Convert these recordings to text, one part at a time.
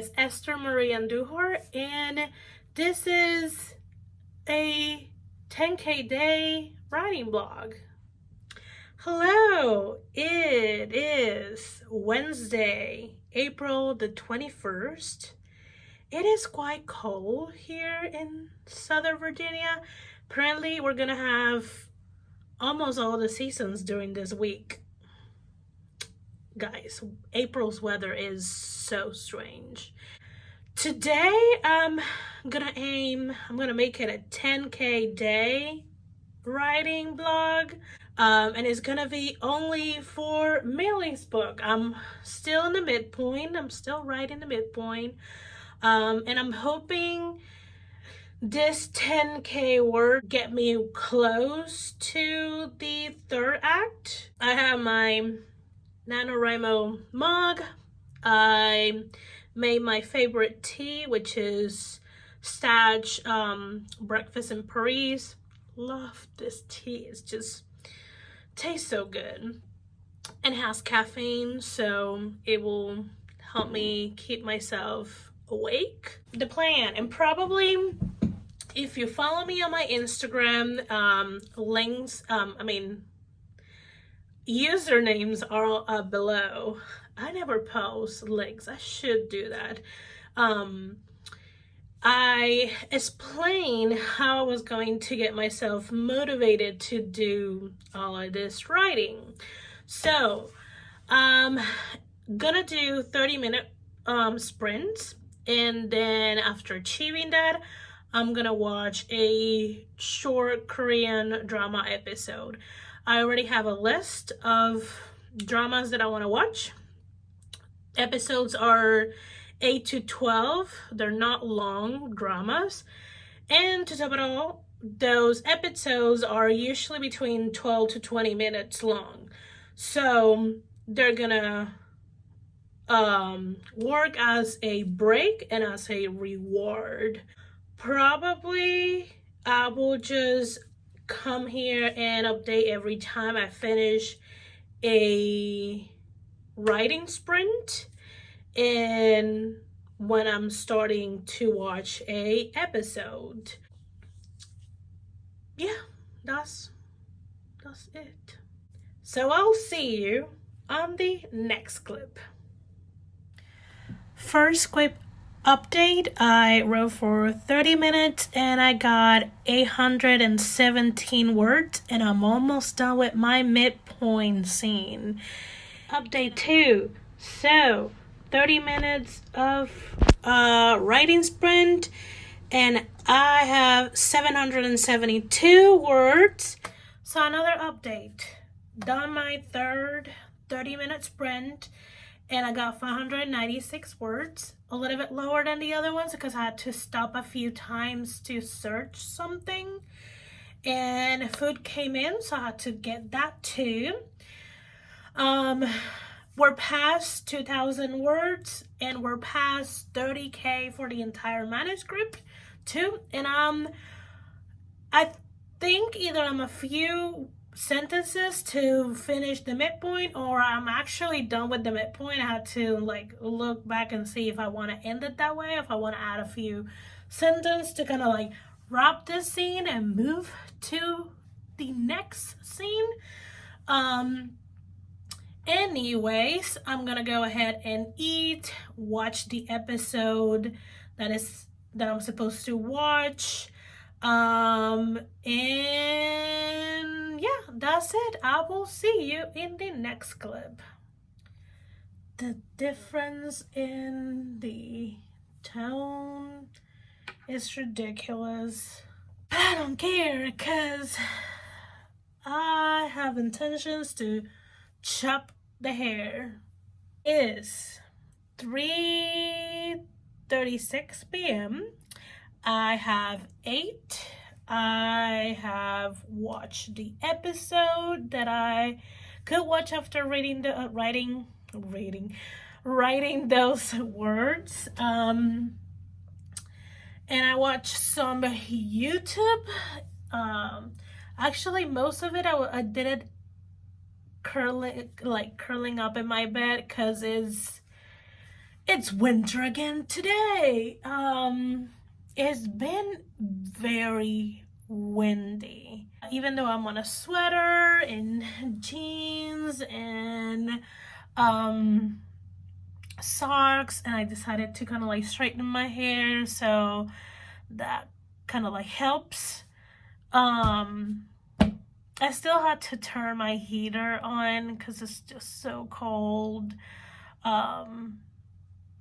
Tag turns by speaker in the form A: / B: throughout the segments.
A: is Esther Marie Andujar, and this is a 10K day writing blog. Hello, it is Wednesday, April the 21st. It is quite cold here in Southern Virginia. Apparently, we're gonna have almost all the seasons during this week. Guys, April's weather is so strange. Today, I'm gonna make it a 10K day writing blog. And it's gonna be only for mailings book. I'm still in the midpoint. I'm still writing the midpoint. And I'm hoping this 10K word get me close to the third act. I have my NaNoWriMo mug. I made my favorite tea, which is Stage Breakfast in Paris. Love this tea. It's just tastes so good and has caffeine, so it will help me keep myself awake. The plan, and probably if you follow me on my Instagram, links, usernames are below. I never post links. I should do that. I explained how I was going to get myself motivated to do all of this writing. So I'm gonna do 30-minute sprints, and then after achieving that, I'm gonna watch a short Korean drama episode. I already have a list of dramas that I want to watch. Episodes are 8 to 12. They're not long dramas. And to top it all, those episodes are usually between 12 to 20 minutes long. So they're gonna work as a break and as a reward. Probably I will just come here and update every time I finish a writing sprint and when I'm starting to watch a episode. Yeah, that's it. So I'll see you on the next clip. First clip update, I wrote for 30 minutes and I got 817 words, and I'm almost done with my midpoint scene. Update 2. So 30 minutes of writing sprint and I have 772 words. So another update. Done my third 30-minute sprint and I got 596 words. A little bit lower than the other ones because I had to stop a few times to search something. And food came in, so I had to get that too. We're past 2,000 words and we're past 30K for the entire manuscript too. And I think either I'm a few sentences to finish the midpoint or I'm actually done with the midpoint. I had to look back and see if I want to end it that way, if I want to add a few sentences to kind of wrap this scene and move to the next scene. Anyways, I'm gonna go ahead and eat, watch the episode that I'm supposed to watch, and yeah, that's it. I will see you in the next clip. The difference in the tone is ridiculous. But I don't care because I have intentions to chop the hair. It is 3:36 p.m. I have ate. I have watched the episode that I could watch after reading the writing those words. And I watched some YouTube. Actually, most of it I did it curling up in my bed because it's It's winter again today. It's been very windy. Even though I'm on a sweater and jeans and socks, and I decided to kind of like straighten my hair, so that kind of like helps. I still had to turn my heater on because it's just so cold.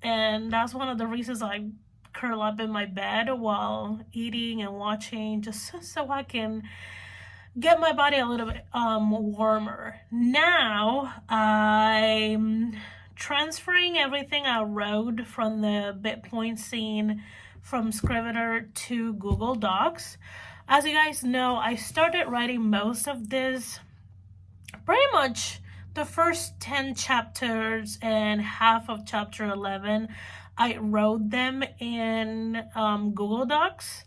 A: And that's one of the reasons I curl up in my bed while eating and watching, just so I can get my body a little bit warmer. Now I'm transferring everything I wrote from the midpoint scene from Scrivener to Google Docs. As you guys know, I started writing most of this, pretty much the first 10 chapters and half of chapter 11. I wrote them in Google Docs,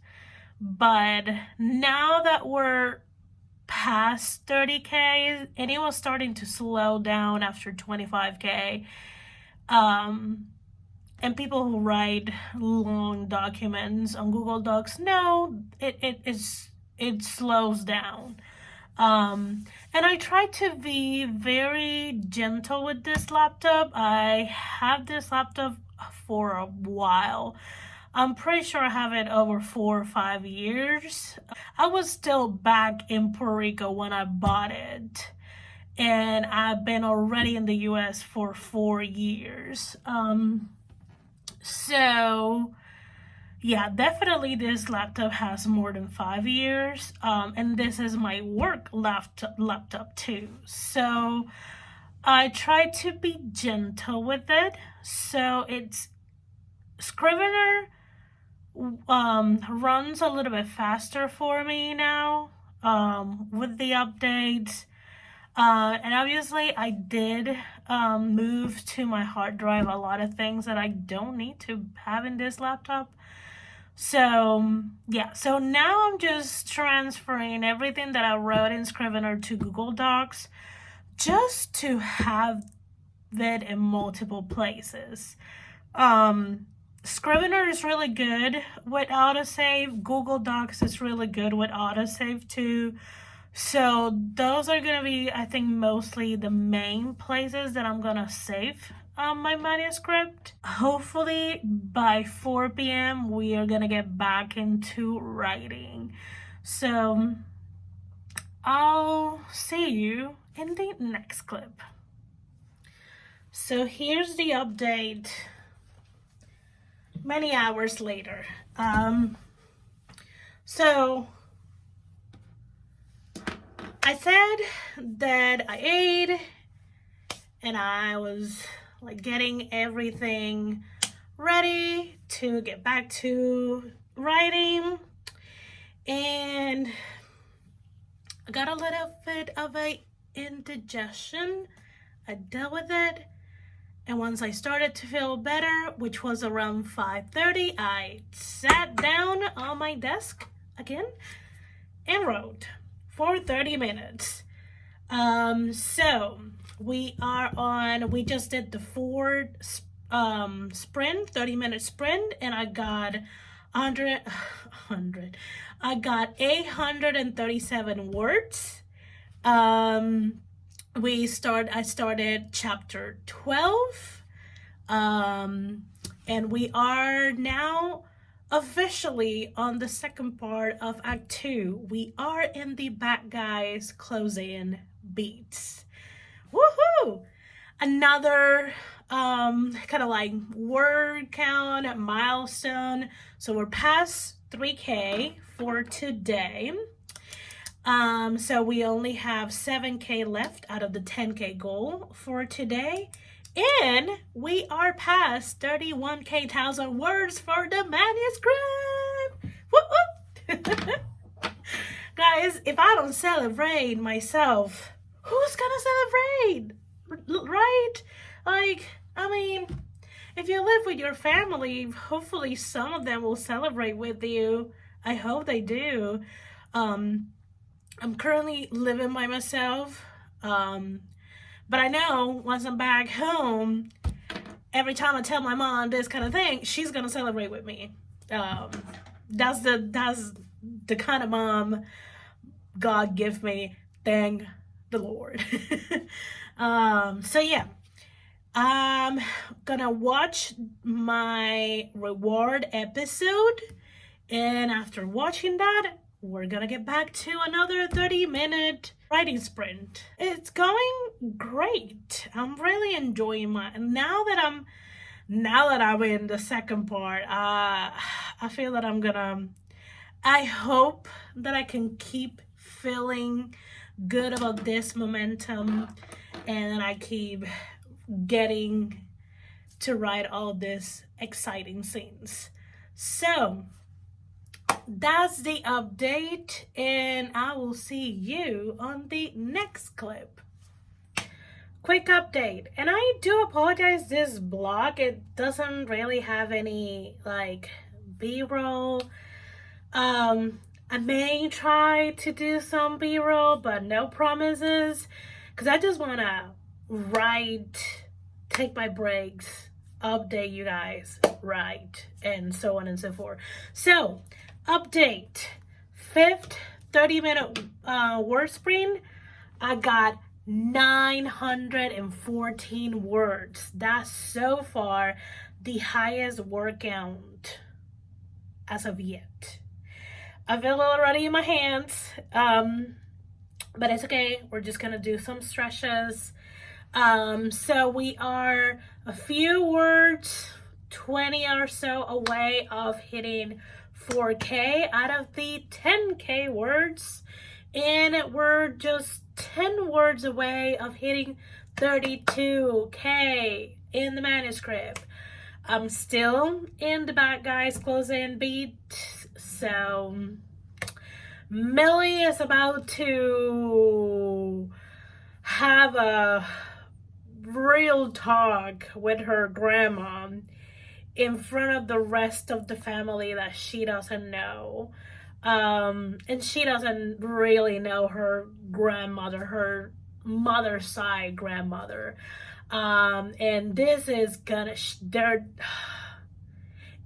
A: but now that we're past 30K and it was starting to slow down after 25K, and people who write long documents on Google Docs know it slows down. And I try to be very gentle with this laptop. I have this laptop for a while. I'm pretty sure I have it over 4 or 5 years. I was still back in Puerto Rico when I bought it, and I've been already in the US for 4 years. So yeah, definitely this laptop has more than 5 years. And this is my work laptop too. So I try to be gentle with it. So it's Scrivener runs a little bit faster for me now with the updates. And obviously I did move to my hard drive a lot of things that I don't need to have in this laptop. So yeah, so now I'm just transferring everything that I wrote in Scrivener to Google Docs just to have it in multiple places. Scrivener is really good with autosave. Google Docs is really good with autosave too. So those are gonna be, I think, mostly the main places that I'm gonna save my manuscript. Hopefully by 4 p.m. we are gonna get back into writing. So I'll see you in the next clip. So here's the update many hours later. So I said that I ate and I was like getting everything ready to get back to writing, and I got a little bit of a indigestion. I dealt with it, and once I started to feel better, which was around 5:30, I sat down on my desk again and wrote for 30 minutes. So we just did the 4 sprint, 30-minute sprint, and I got 837 words. I started chapter 12, and we are now officially on the second part of Act 2. We are in the bad guys closing beats. Woohoo! Another kind of like word count milestone. So we're past 3K for today. So we only have 7K left out of the 10K goal for today. And we are past 31K thousand words for the manuscript. Woo-woo! Guys, if I don't celebrate myself, who's gonna celebrate? Right? Like, I mean, if you live with your family, hopefully some of them will celebrate with you. I hope they do. I'm currently living by myself. But I know once I'm back home every time I tell my mom this kind of thing, she's gonna celebrate with me. That's the kind of mom God give me. Thank the Lord. So yeah, I'm gonna watch my reward episode, and after watching that, we're gonna get back to another 30-minute writing sprint. It's going great. I'm really enjoying now that I'm in the second part. I feel that I hope that I can keep feeling good about this momentum, and I keep getting to write all these exciting scenes. So that's the update, and I will see you on the next clip. Quick update, and I do apologize, this blog, it doesn't really have any like b-roll. I may try to do some b-roll, but no promises, because I just want to write, take my breaks, update you guys, write, and so on and so forth. So update, 5th 30-minute word sprint, I got 914 words. That's so far the highest word count as of yet. I feel it already in my hands, but it's okay. We're just gonna do some stretches. So we are a few words, 20 or so away of hitting 4K out of the 10K words, and we're just 10 words away of hitting 32K in the manuscript. I'm still in the back, guys, closing beat. So Millie is about to have a real talk with her grandma in front of the rest of the family that she doesn't know. And she doesn't really know her grandmother, her mother's side grandmother. And this is gonna,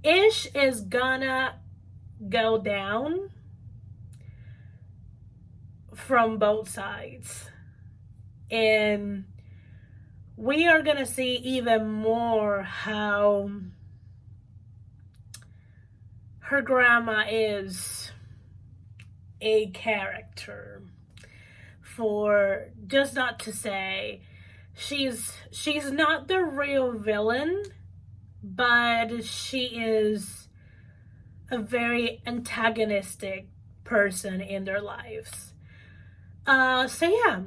A: Ish is gonna go down from both sides. And we are gonna see even more how her grandma is a character, for just not to say she's not the real villain, but she is a very antagonistic person in their lives. So yeah,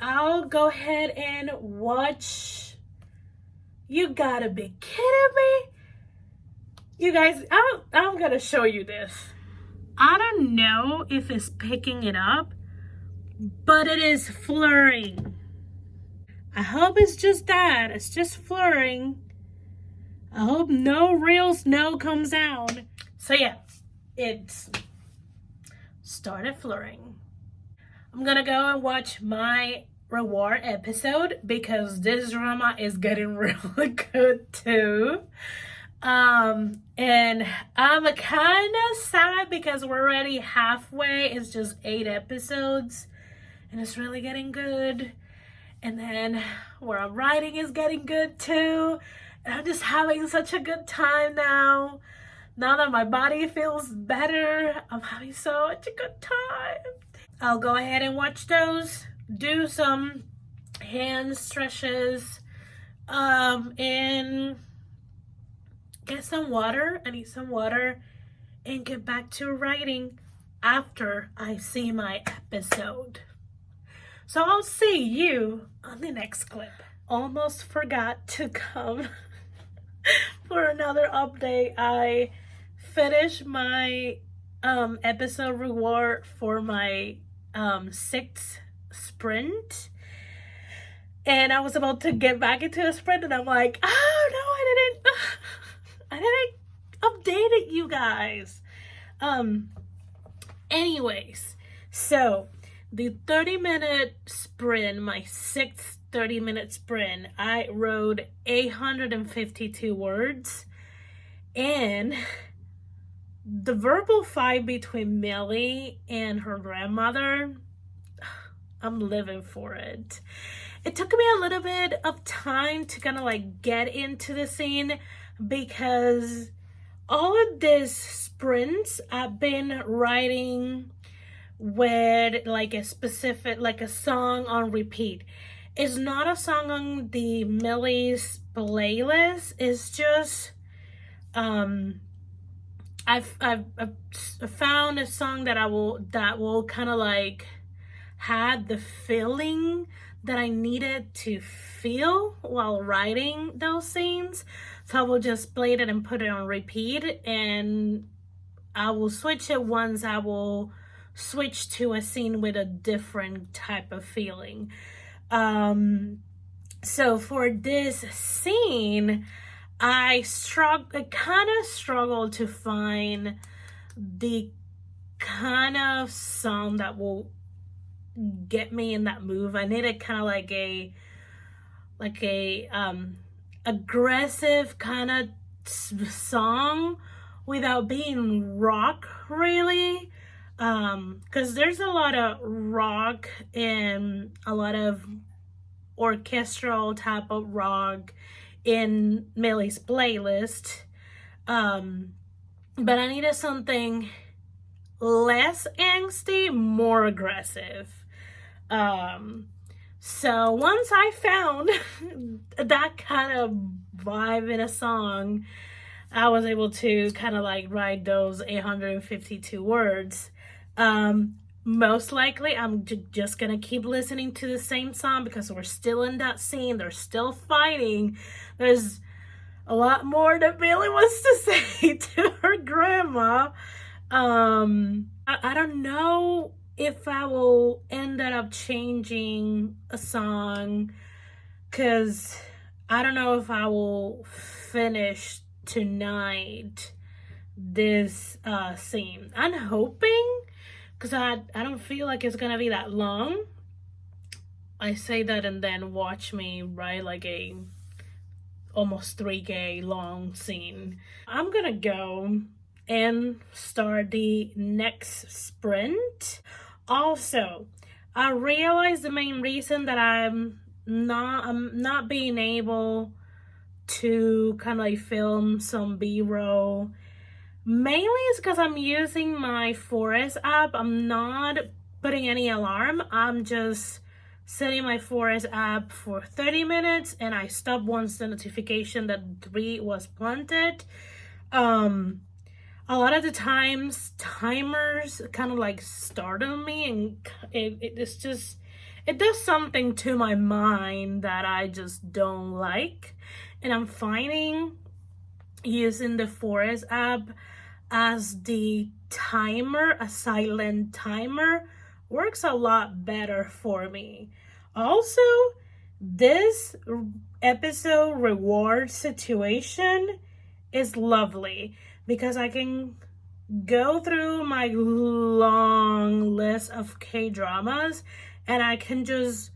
A: I'll go ahead and watch. You gotta be kidding me. You guys, I'm gonna show you this. I don't know if it's picking it up, but it is flurring. I hope it's just that. It's just flurring. I hope no real snow comes down. So yeah, it's started flurring. I'm gonna go and watch my reward episode because this drama is getting really good too. And I'm kind of sad because we're already halfway. It's just 8 episodes and it's really getting good. And then where I'm writing is getting good too. And I'm just having such a good time now. Now that my body feels better, I'm having such a good time. I'll go ahead and watch those, do some hand stretches, and get some water. I need some water and get back to writing after I see my episode. So I'll see you on the next clip. Almost forgot to come for another update. I finished my episode reward for my 6th sprint, and I was about to get back into the sprint, and I'm like, oh no, I didn't update it, you guys. Anyways, so the 30-minute sprint, my 6th 30-minute sprint, I wrote 852 words, and the verbal fight between Millie and her grandmother, I'm living for it. It took me a little bit of time to kind of like get into the scene, because all of these sprints I've been writing with like a specific, like a song on repeat. It's not a song on the Millie's playlist. It's just I've found a song that will kind of like had the feeling that I needed to feel while writing those scenes. So I will just play it and put it on repeat, and I will switch it once I will switch to a scene with a different type of feeling. So for this scene, I kind of struggled to find the kind of song that will get me in that move. I needed kind of like a aggressive kind of song without being rock, really, because there's a lot of rock and a lot of orchestral type of rock in Millie's playlist, but I needed something less angsty, more aggressive. So once I found that kind of vibe in a song, I was able to kind of like write those 852 words. Most likely I'm just gonna keep listening to the same song because we're still in that scene. They're still fighting. There's a lot more that Billy wants to say to her grandma. I don't know if I will end up changing a song, because I don't know if I will finish tonight this scene. I'm hoping, because I don't feel like it's gonna be that long. I say that and then watch me write like a almost 3K long scene. I'm gonna go and start the next sprint. Also, I realized the main reason that I'm not being able to kind of like film some B-roll mainly is because I'm using my Forest app. I'm not putting any alarm. I'm just setting my Forest app for 30 minutes, and I stop once the notification that 3 was planted. A lot of the times timers kind of like startle me, and it's just, it does something to my mind that I just don't like. And I'm finding using the Forest app as the timer, a silent timer, works a lot better for me. Also, this episode reward situation is lovely because I can go through my long list of K-dramas and I can just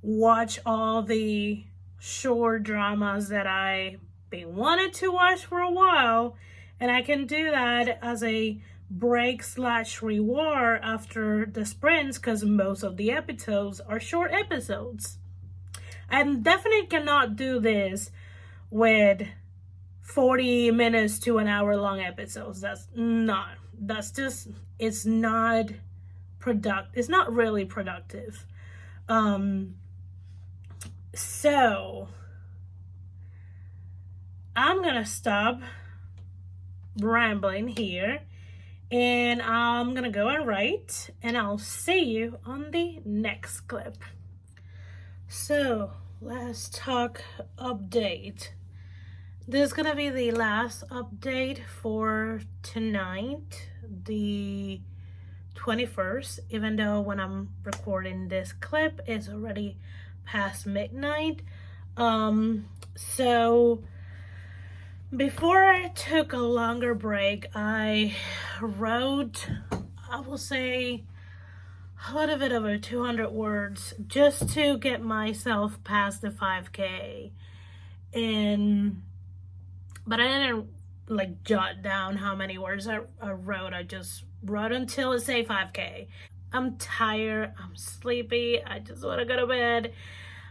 A: watch all the short dramas that I've been wanted to watch for a while, and I can do that as a break/reward after the sprints, because most of the episodes are short episodes. I definitely cannot do this with 40 minutes to an hour long episodes. It's not really productive. So I'm gonna stop rambling here, and I'm gonna go and write, and I'll see you on the next clip. So let's talk update. This is gonna be the last update for tonight, the 21st, even though when I'm recording this clip it's already past midnight. So before I took a longer break, I wrote, I will say, a little bit over 200 words just to get myself past the 5K. But I didn't like jot down how many words I wrote. I just wrote until it say 5K. I'm tired, I'm sleepy, I just want to go to bed.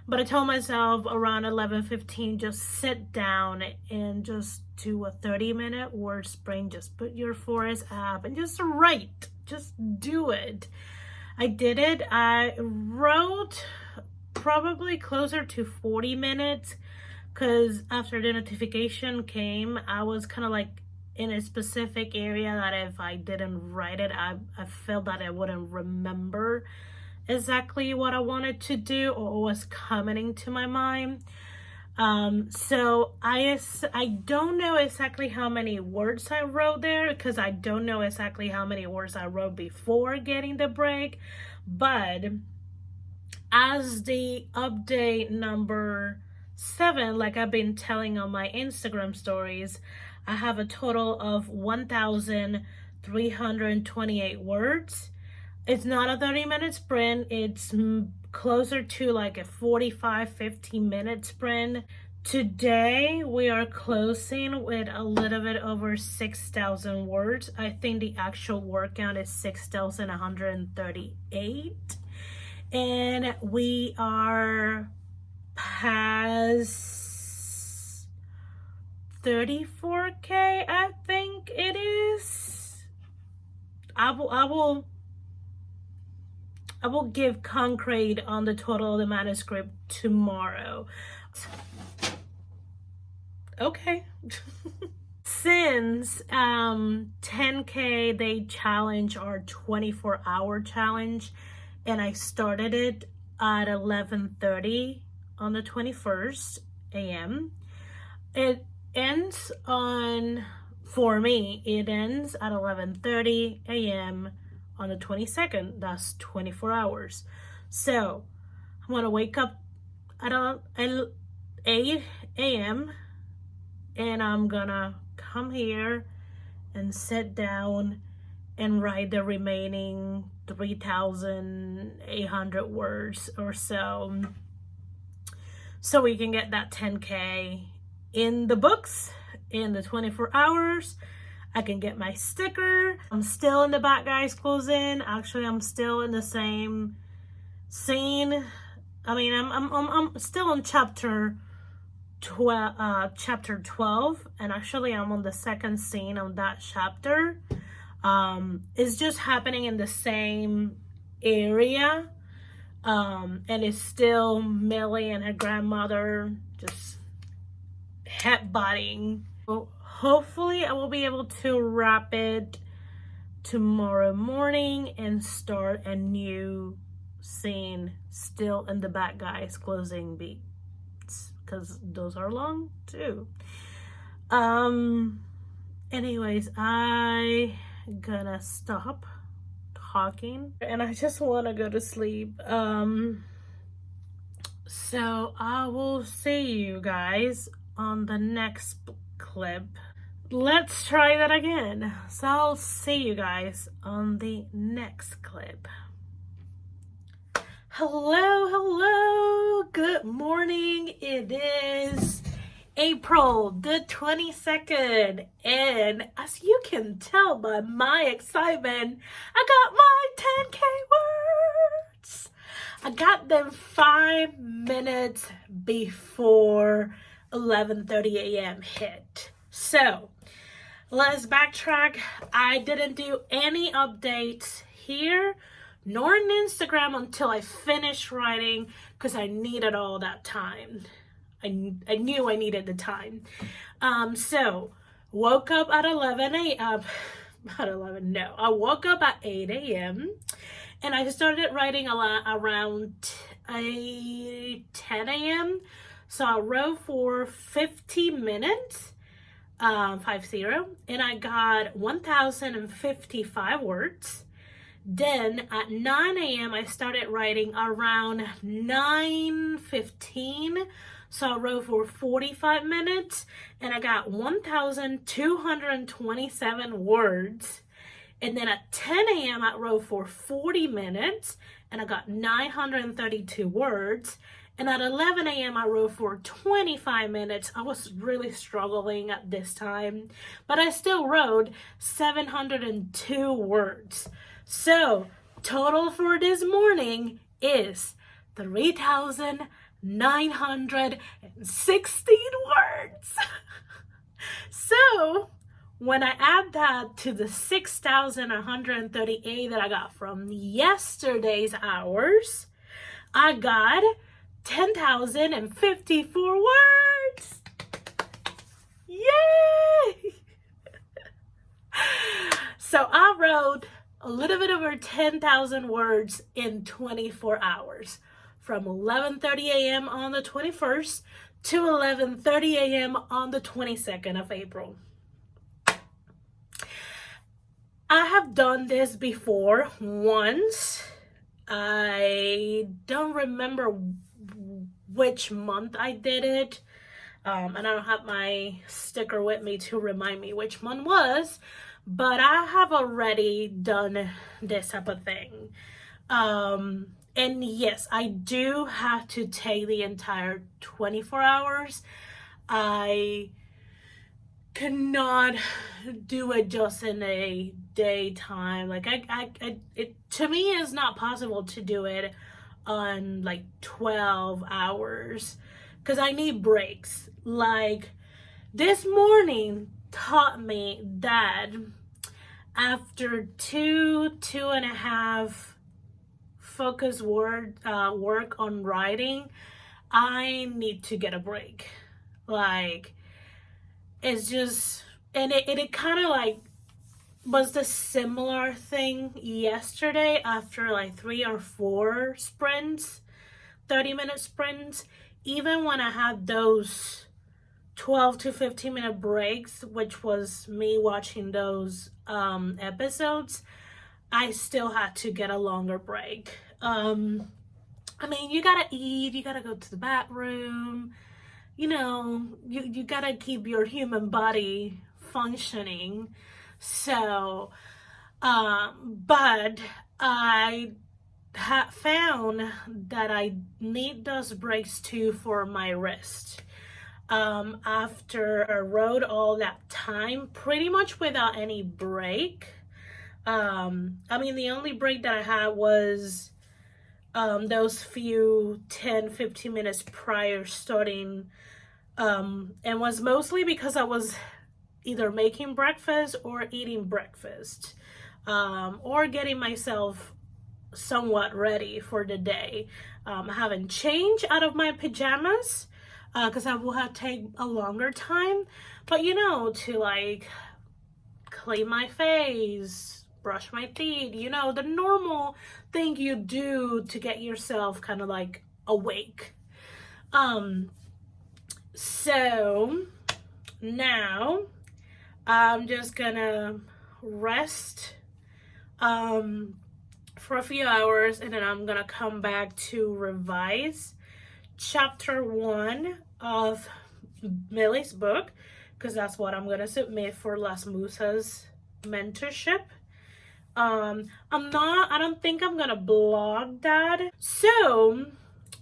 A: But I told myself around 11:15, just sit down and just do a 30-minute word sprint. Just put your Forest app and just write. Just do it. I did it. I wrote probably closer to 40 minutes because after the notification came, I was kind of like in a specific area that if I didn't write it, I felt that I wouldn't remember exactly what I wanted to do or what was coming to my mind. So I don't know exactly how many words I wrote there because I don't know exactly how many words I wrote before getting the break. But as the update number 7, like I've been telling on my Instagram stories, I have a total of 1,328 words. It's not a 30-minute sprint. It's closer to like a 45-50-minute sprint. Today, we are closing with a little bit over 6,000 words. I think the actual word count is 6,138. And we are past 34K, I think it is. I will give concrete on the total of the manuscript tomorrow. Okay. Since 10K Day Challenge or 24-hour challenge, and I started it at 11:30 on the 21st a.m. It ends on, for me, it ends at 11:30 a.m. on the 22nd. That's 24 hours. So I'm gonna wake up at 8 a.m. and I'm gonna come here and sit down and write the remaining 3,800 words or so we can get that 10K in the books in the 24 hours. I can get my sticker. I'm still in the Bad Guys closing. Actually, I'm still in the same scene. I mean, I'm still in chapter 12, and actually I'm on the second scene of that chapter. It's just happening in the same area, and it's still Millie and her grandmother just headbutting. Hopefully I will be able to wrap it tomorrow morning and start a new scene still in the Bad Guys closing beats, because those are long too. Anyways, I gonna stop talking and I just want to go to sleep. So I will see you guys on the next clip. Let's try that again. So I'll see you guys on the next clip. Hello, good morning. It is April the 22nd, and as you can tell by my excitement, I got my 10K words. I got them 5 minutes before 11:30 a.m. hit. So let's backtrack. I didn't do any updates here nor on Instagram until I finished writing because I needed all that time. I knew I needed the time. So woke up at 11 a.m. I woke up at 8 a.m. and I started writing a lot around 10 a.m. So I wrote for 50 minutes, 50, and I got 1,055 words. Then at 9 a.m. I started writing around 9:15. So I wrote for 45 minutes and I got 1,227 words. And then at 10 a.m. I wrote for 40 minutes and I got 932 words. And at 11 a.m. I wrote for 25 minutes. I was really struggling at this time, but I still wrote 702 words. So total for this morning is 3,916 words. So when I add that to the 6,138 that I got from yesterday's hours, I got 10,054 words. Yay! So I wrote a little bit over 10,000 words in 24 hours, from 11:30 a.m. on the 21st to 11:30 a.m. on the 22nd of April. I have done this before once. I don't remember which month I did it. And I don't have my sticker with me to remind me which month was, but I have already done this type of thing. And yes, I do have to take the entire 24 hours. I cannot do it just in a daytime. Like it to me is not possible to do it on like 12 hours because I need breaks. Like this morning taught me that after two and a half focus work on writing, I need to get a break. Like it's just, and it kind of like was the similar thing yesterday after like 3 or 4 sprints, 30-minute sprints. Even when I had those 12 to 15-minute breaks, which was me watching those episodes, I still had to get a longer break. I mean, you gotta eat, you gotta go to the bathroom, you know, you gotta keep your human body functioning. So, but I have found that I need those breaks too for my wrist. After I wrote all that time, pretty much without any break. I mean, the only break that I had was those few 10-15 minutes prior starting, and was mostly because I was either making breakfast or eating breakfast, or getting myself somewhat ready for the day. I haven't changed out of my pajamas because I will have to take a longer time, but you know, to like clean my face, brush my teeth, you know, the normal thing you do to get yourself kind of like awake. So now I'm just gonna rest for a few hours, and then I'm gonna come back to revise chapter 1 of Millie's book, because that's what I'm gonna submit for Las Musas mentorship. I don't think I'm gonna blog that. So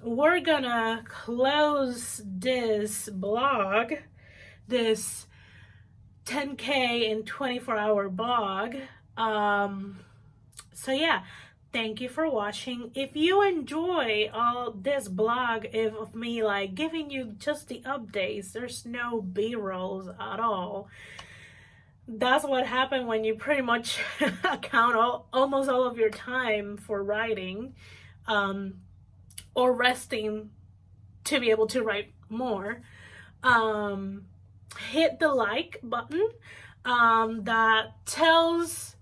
A: we're gonna close this blog, this 10K in 24-hour blog. So yeah, thank you for watching. If you enjoy all this blog of me like giving you just the updates, there's no b-rolls at all. That's what happened when you pretty much account almost all of your time for writing, or resting to be able to write more. Hit the like button that tells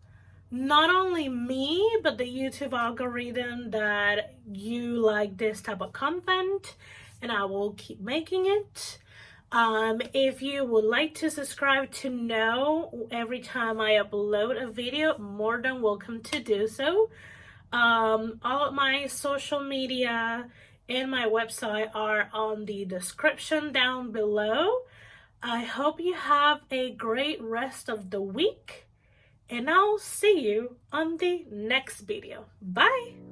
A: not only me but the YouTube algorithm that you like this type of content, and I will keep making it. If you would like to subscribe to know every time I upload a video, more than welcome to do so. All of my social media and my website are on the description down below. I hope you have a great rest of the week, and I'll see you on the next video. Bye!